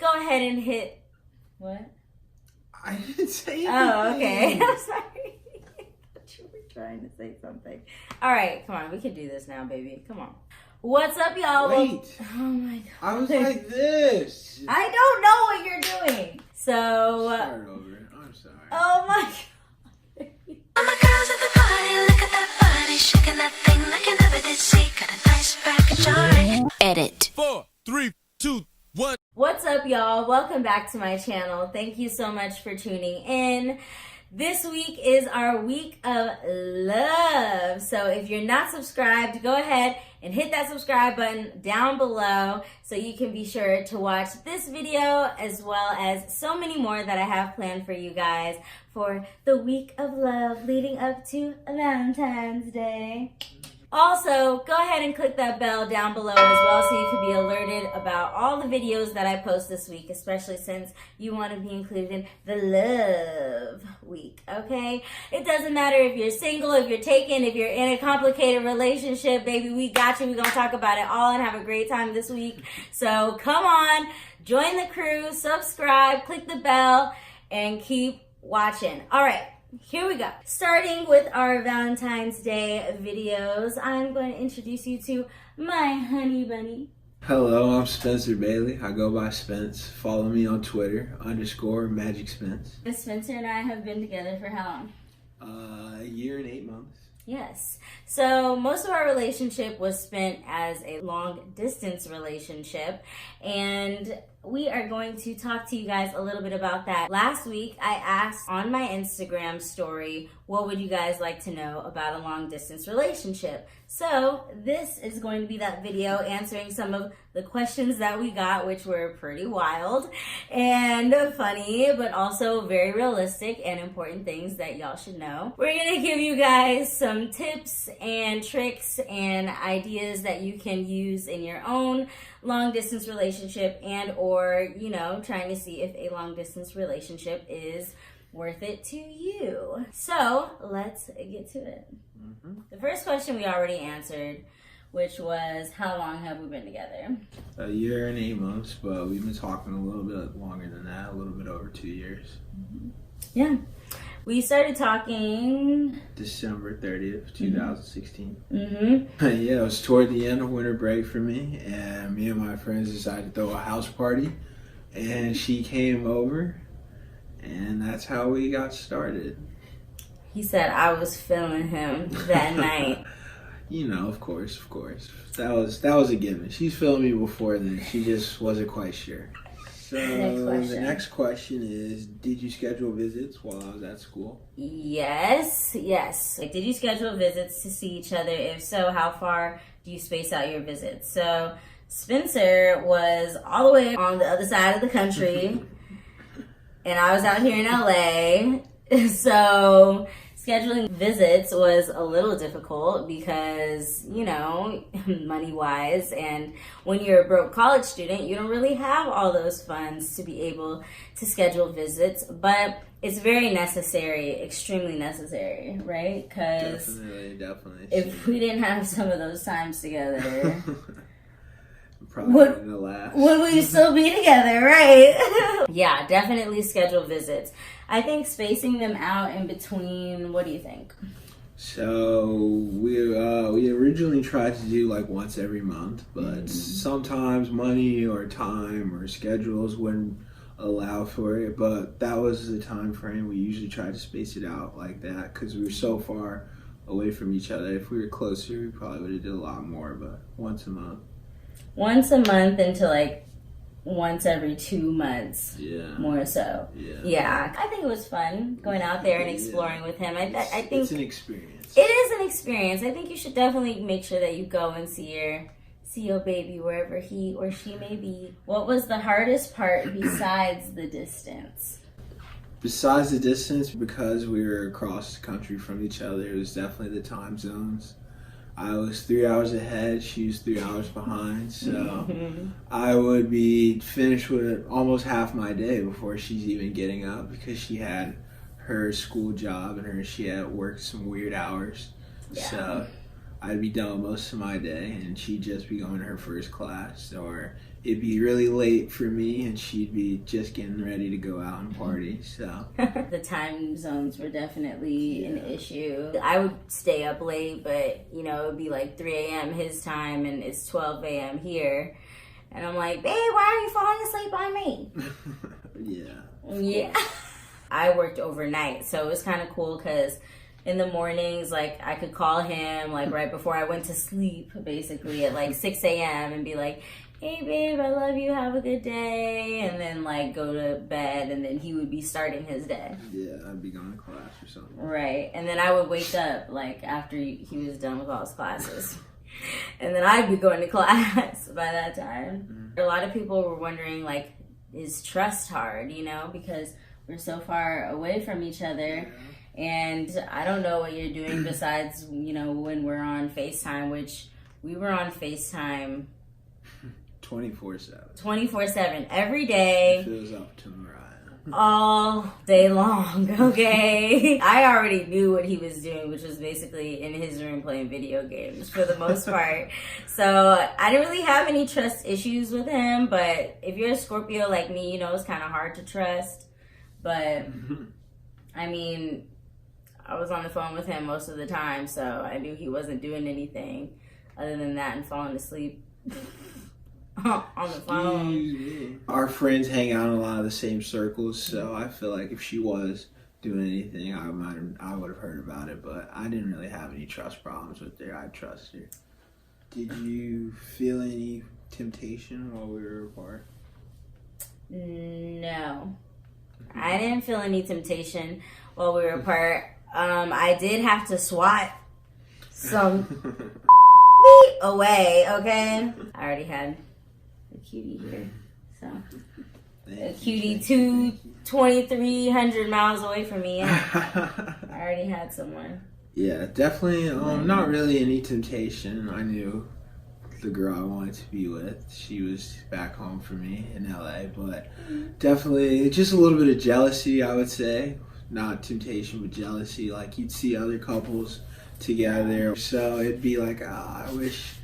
go ahead and hit... What? I didn't say anything. Oh, okay. I'm sorry. I thought you were trying to say something. All right, come on. We can do this now, baby. Come on. What's up, y'all? Wait. Oh, my God. I was like this. I don't know what you're doing. So... Start over. I'm sorry. Oh, my God. All my girls at the party, look at that body, shaking that thing like you never did see. Got a nice package, alright. Edit. 4, 3, 2, 1. What's up, y'all? Welcome back to my channel. Thank you so much for tuning in. This week is our week of love. So if you're not subscribed, go ahead and hit that subscribe button down below so you can be sure to watch this video as well as so many more that I have planned for you guys for the week of love leading up to Valentine's Day. Also, go ahead and click that bell down below as well so you can be alerted about all the videos that I post this week, especially since you want to be included in the love week, okay? It doesn't matter if you're single, if you're taken, if you're in a complicated relationship, baby, we got you. We're going to talk about it all and have a great time this week. So come on, join the crew, subscribe, click the bell, and keep watching. All right. Here we go. Starting with our Valentine's Day videos, I'm going to introduce you to my honey bunny. Hello, I'm Spencer Bailey. I go by Spence. Follow me on Twitter, _Magic Spence. Spencer and I have been together for how long? A year and 8 months. Yes. So most of our relationship was spent as a long distance relationship, and we are going to talk to you guys a little bit about that. Last week, I asked on my Instagram story, what would you guys like to know about a long distance relationship? So this is going to be that video answering some of the questions that we got, which were pretty wild and funny, but also very realistic and important things that y'all should know. We're going to give you guys some tips and tricks and ideas that you can use in your own long distance relationship and or, you know, trying to see if a long distance relationship is worth it to you. So let's get to it. The first question we already answered, which was how long have we been together? A year and 8 months, but we've been talking a little bit longer than that, a little bit over 2 years. Yeah. We started talking December 30th, 2016. Mm-hmm. Yeah, it was toward the end of winter break for me, and me and my friends decided to throw a house party, and she came over, and that's how we got started. He said I was feeling him that night. You know, of course. That was a given. She's feeling me before then. She just wasn't quite sure. So the next question is, did you schedule visits while I was at school? Yes. Like, did you schedule visits to see each other? If so, how far do you space out your visits? So Spencer was all the way on the other side of the country, and I was out here in LA. So scheduling visits was a little difficult because, you know, money-wise, and when you're a broke college student, you don't really have all those funds to be able to schedule visits, but it's very necessary, extremely necessary, right? Because definitely. if we didn't have some of those times together, probably wouldn't have laughed. Would we still be together, right? Yeah, definitely schedule visits. I think spacing them out in between, what do you think? So we originally tried to do like once every month, but sometimes money or time or schedules wouldn't allow for it. But that was the time frame. We usually tried to space it out like that because we were so far away from each other. If we were closer, we probably would have did a lot more, but once a month. Once a month into like once every 2 months, more so. Yeah. I think it was fun going out there and exploring with him. I think it's an experience. It is an experience. I think you should definitely make sure that you go and see your baby wherever he or she may be. What was the hardest part besides the distance? Besides the distance, because we were across the country from each other, it was definitely the time zones. I was 3 hours ahead, she was 3 hours behind, so I would be finished with almost half my day before she's even getting up because she had her school job and she had worked some weird hours. So I'd be done with most of my day and she'd just be going to her first class, or it'd be really late for me, and she'd be just getting ready to go out and party. So The time zones were definitely an issue. I would stay up late, but you know, it would be like 3 a.m. his time, and it's 12 a.m. here. And I'm like, babe, why are you falling asleep on me? Yeah. I worked overnight, so it was kind of cool because in the mornings, like, I could call him, like, right before I went to sleep, basically, at, like, 6 a.m. and be like, hey, babe, I love you, have a good day, and then, like, go to bed, and then he would be starting his day. Yeah, I'd be going to class or something. Right, and then I would wake up, like, after he was done with all his classes. And then I'd be going to class by that time. A lot of people were wondering, like, is trust hard, you know, because we're so far away from each other. And I don't know what you're doing besides, you know, when we're on FaceTime, which we were on FaceTime 24/7. 24/7 every day. It feels up to Mariah. All day long, okay? I already knew what he was doing, which was basically in his room playing video games for the most part. So I didn't really have any trust issues with him, but if you're a Scorpio like me, you know it's kind of hard to trust. But, I mean, I was on the phone with him most of the time, so I knew he wasn't doing anything other than that and falling asleep on the phone. Our friends hang out in a lot of the same circles, so I feel like if she was doing anything, I would have heard about it, but I didn't really have any trust problems with her. I trust her. Did you feel any temptation while we were apart? No. I didn't feel any temptation while we were apart. I did have to swat some away, okay? I already had a cutie here, so a cutie 2,300 miles away from me. I already had someone. Yeah, definitely. Not really any temptation. I knew the girl I wanted to be with. She was back home for me in LA, but definitely just a little bit of jealousy, I would say. Not temptation, but jealousy. Like, you'd see other couples together, so it'd be like, I wish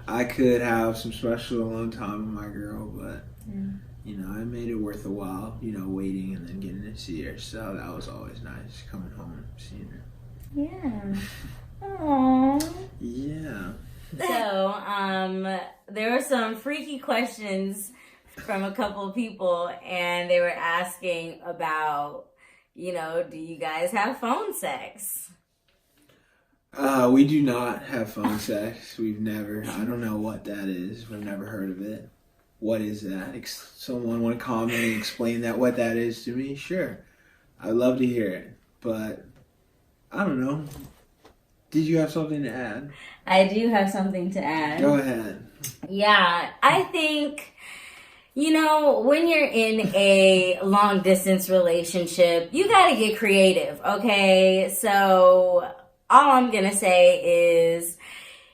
I could have some special alone time with my girl, but you know, I made it worth a while, you know, waiting and then getting to see her, so that was always nice, coming home and seeing her. Yeah. Aww. Yeah. So, there were some freaky questions from a couple of people, and they were asking about, you know, do you guys have phone sex? We do not have phone sex. We've never. I don't know what that is. We've never heard of it. What is that? Someone want to comment and explain what that is to me? Sure. I'd love to hear it. But, I don't know. Did you have something to add? I do have something to add. Go ahead. Yeah, I think, you know, when you're in a long distance relationship, you gotta get creative, okay? So all I'm gonna say is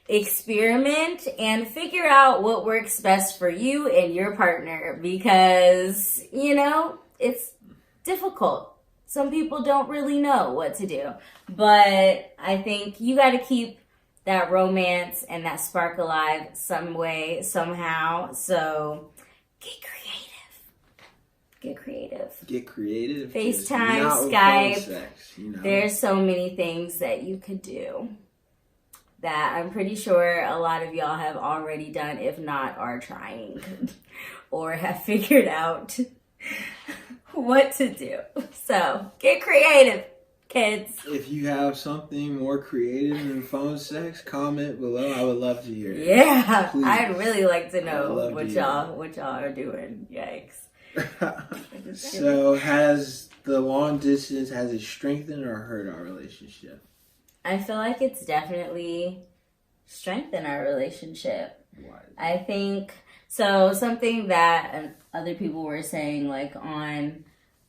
experiment and figure out what works best for you and your partner, because, you know, it's difficult. Some people don't really know what to do, but I think you gotta keep that romance and that spark alive some way, somehow. So get creative. Get creative. Get creative. FaceTime, Not with Skype. phone sex, you know. There's so many things that you could do that I'm pretty sure a lot of y'all have already done, if not are trying or have figured out what to do. So get creative, kids. If you have something more creative than phone sex, comment below. I would love to hear it. Yeah, Please. I'd really like to I would know love what to hear y'all are doing. Yikes. So has the long distance, has it strengthened or hurt our relationship? I feel like it's definitely strengthened our relationship. Why? I think so. Something that other people were saying, like on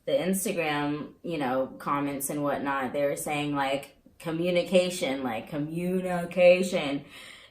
the Instagram, you know, comments and whatnot, they were saying like communication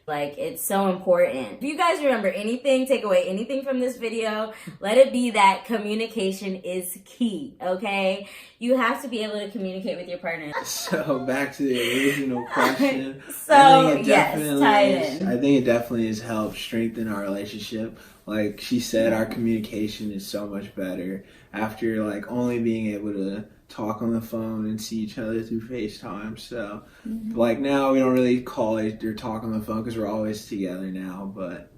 Like, it's so important. If you guys remember anything, take away anything from this video, let it be that communication is key, okay? You have to be able to communicate with your partner. So back to the original question. So yes, tie it in. I think it definitely has helped strengthen our relationship. Like she said, our communication is so much better after like only being able to talk on the phone and see each other through FaceTime. So like now we don't really call it or talk on the phone because we're always together now. But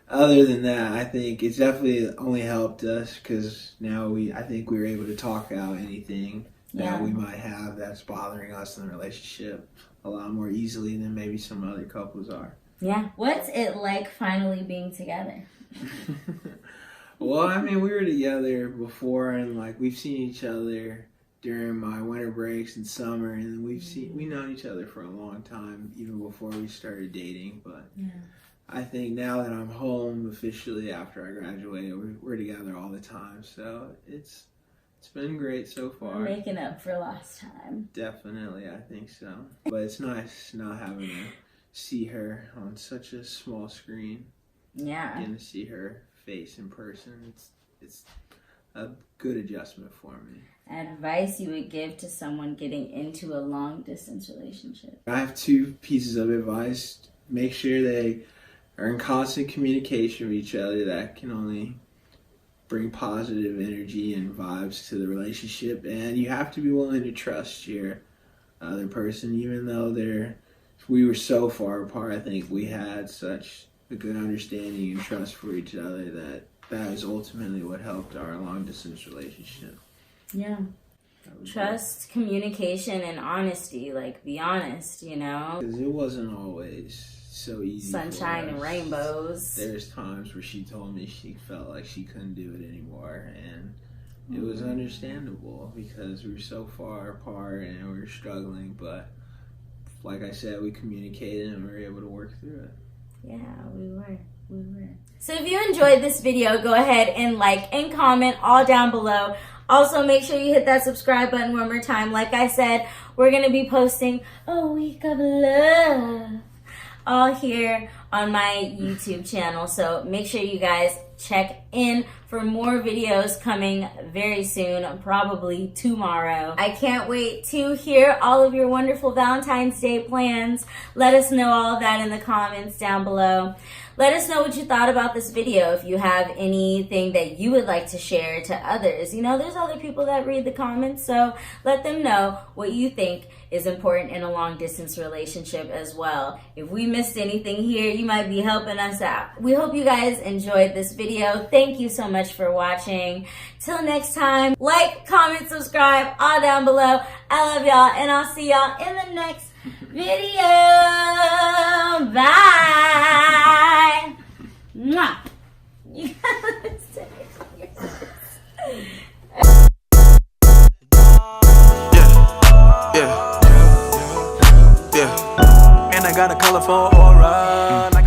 other than that, I think it's definitely only helped us because now I think we were able to talk out anything that we might have that's bothering us in the relationship a lot more easily than maybe some other couples are. Yeah. What's it like finally being together? Well, I mean, we were together before, and like we've seen each other during my winter breaks and summer, and we've known each other for a long time, even before we started dating. But I think now that I'm home officially after I graduated, we're together all the time. So it's been great so far. We're making up for lost time. Definitely, I think so. But it's nice not having to see her on such a small screen. Yeah. Getting to see her face in person, it's a good adjustment for me. Advice you would give to someone getting into a long distance relationship? I have 2 pieces of advice. Make sure they are in constant communication with each other. That can only bring positive energy and vibes to the relationship, and you have to be willing to trust your other person, even though we were so far apart. I think we had such a good understanding and trust for each other that is ultimately what helped our long distance relationship. Yeah. Trust, communication, and honesty. Like, be honest, you know? Because it wasn't always so easy. Sunshine and rainbows. There's times where she told me she felt like she couldn't do it anymore, and it was understandable because we were so far apart and we were struggling, but like I said, we communicated and we were able to work through it. Yeah, we were. So if you enjoyed this video, go ahead and like and comment all down below. Also, make sure you hit that subscribe button one more time. Like I said, we're going to be posting a week of love all here on my YouTube channel. So make sure you guys check in for more videos coming very soon, probably tomorrow. I can't wait to hear all of your wonderful Valentine's Day plans. Let us know all of that in the comments down below. Let us know what you thought about this video. If you have anything that you would like to share to others. You know, there's other people that read the comments, so let them know what you think is important in a long distance relationship as well. If we missed anything here, you might be helping us out. We hope you guys enjoyed this video. Thank you so much for watching. Till next time, like, comment, subscribe, all down below. I love y'all, and I'll see y'all in the next video. Bye. Mwah. You gotta say Yeah. Man, I got a colorful aura. Like